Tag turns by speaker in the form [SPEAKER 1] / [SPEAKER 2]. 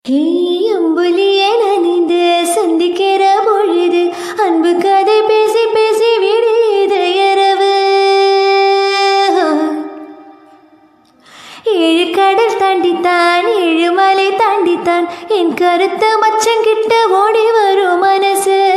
[SPEAKER 1] அம்புலியே நனைந்து சந்திக்கிற பொழுது அன்பு கதை பேசி பேசி விடியது இரவு. ஏழு கடல் தாண்டித்தான் ஏழு மலை தாண்டித்தான் என் கருத்த மச்சங்கிட்ட ஓடி வரும் மனசு.